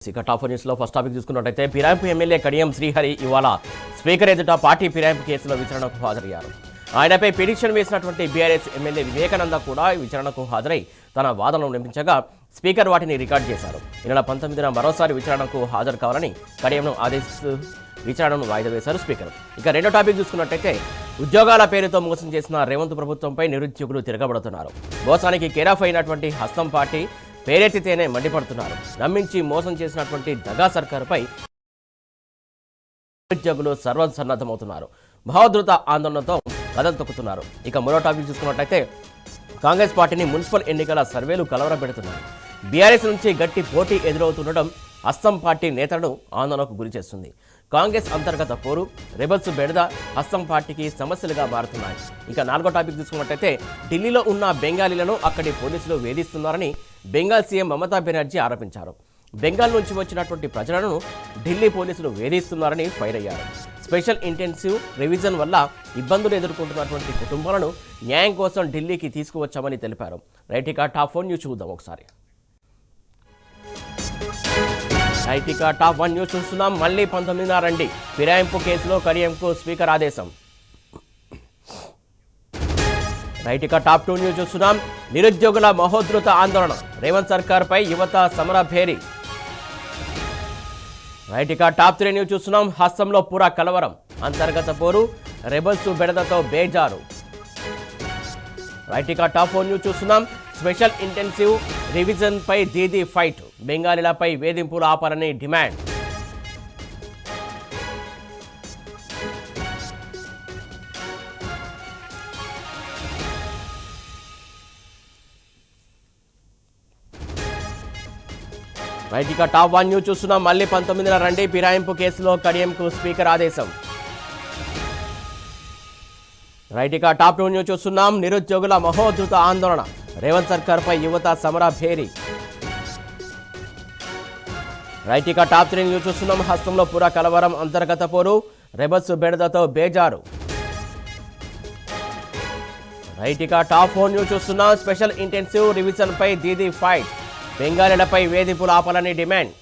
ఇక top news లో first topic చూసుకున్నట్లయితే ఫిరాయింపు ఎమ్మెల్యే కడియం శ్రీహరి ఇవాళ స్పీకర్ ఎదుట పార్టీ ఫిరాయింపు కేసులో విచారణకు హాజరయ్యారు. ఆయనపై పిటిషన్ వేసినటువంటి బీఆర్ఎస్ ఎమ్మెల్యే వివేకానంద కూడా విచారణకు హాజరై తన వాదనలు వినిపించగా స్పీకర్ వాటిని రికార్డు చేశారు. ఈ నెల 19న మరోసారి విచారణకు హాజరు కావాలని కడియంను ఆదేశిస్తూ విచారణను వాయిదా వేశారు స్పీకర్. ఇక రెండో టాపిక్ చూసుకున్నట్లయితే ఉద్యోగాల పేరుతో మోసం చేసిన రేవంత్ ప్రభుత్వంపై నిరుద్యోగులు తిరగబడుతున్నారు. మోసానికి కేరాఫ్ అయినటువంటి హస్తం పార్టీ పేరెత్తితేనే మండిపడుతున్నారు. నమ్మించి మోసం చేసినటువంటి దగా సర్కారుపై నిరుద్యోగులు సర్వసన్నద్ధమవుతున్నారు. భావోద్రుత ఆందోళనతో కథలు తొక్కుతున్నారు. ఇక మరో టాపిక్ చూసుకున్నట్లయితే కాంగ్రెస్ పార్టీని మున్సిపల్ ఎన్నికల సర్వేలు కలవరపెడుతున్నాయి. బీఆర్ఎస్ నుంచి గట్టి పోటీ ఎదురవుతుండడం హస్తం పార్టీ నేతలను ఆందోళనకు గురి చేస్తుంది. కాంగ్రెస్ అంతర్గత పోరు, రెబల్స్ బెడద హస్తం పార్టీకి సమస్యలుగా మారుతున్నాయి. ఇక నాలుగో టాపిక్ చూసుకున్నట్లయితే ఢిల్లీలో ఉన్న బెంగాలీలను అక్కడి పోలీసులు వేధిస్తున్నారని బెంగాల్ సీఎం మమతా బెనర్జీ ఆరోపించారు. బెంగాల్ నుంచి వచ్చినటువంటి ప్రజలను ఢిల్లీ పోలీసులు వేధిస్తున్నారని ఫైర్ అయ్యారు. స్పెషల్ ఇంటెన్సివ్ రివిజన్ వల్ల ఇబ్బందులు ఎదుర్కొంటున్నటువంటి కుటుంబాలను న్యాయం కోసం ఢిల్లీకి తీసుకువచ్చామని తెలిపారు. రైట్, ఇక టాప్ 1 న్యూస్ చూద్దాం ఒకసారి. రైట్, ఇక టాప్ 1 న్యూస్ చూస్తున్నాం. మళ్ళీ 19న రండి, ఫిరాయింపు కేసులో కడియంకు స్పీకర్ ఆదేశం. రైట్, ఇక టాప్ 2 న్యూస్ చూస్తున్నాం. నిరుద్యోగుల మహోద్ధృత ఆందోళన, రేవంత్ సర్కార్పై యువత సమర భేరీ. రైట్, ఇక టాప్ 3 న్యూస్ చూస్తున్నాం. హస్తంలో పూరా కలవరం, అంతర్గత పోరు, రెబల్స్ బెడదతో బేజారు. రైట్, ఇక టాప్ 4 న్యూస్ చూస్తున్నాం. స్పెషల్ ఇంటెన్సివ్ రివిజన్ పై దీదీ ఫైట్, బెంగాలీలపై వేధింపులు ఆపాలని డిమాండ్. రైట్, ఇక టాప్ 1 న్యూస్ చూస్తున్నాం. మళ్ళీ 19న రండి, ఫిరాయింపు కేసులో కడియంకు స్పీకర్ ఆదేశం. రైట్, ఇక టాప్ 2 న్యూస్ చూస్తున్నాం. నిరుద్యోగుల మహోద్ధృత ఆందోళన, రేవంత్ సర్కార్పై యువత సమర భేరీ. రైట్, ఇక టాప్ 3 న్యూస్ చూస్తున్నాం. హస్తంలో పూరా కలవరం, అంతర్గత పోరు, రెబల్స్ బెడదతో బేజారు. రైట్, ఇక టాప్ 4 న్యూస్ చూస్తున్నాం. స్పెషల్ ఇంటెన్సివ్ రివిజన్ పై దీదీ ఫైట్, బెంగాలీలపై వేధింపులు ఆపాలని డిమాండ్.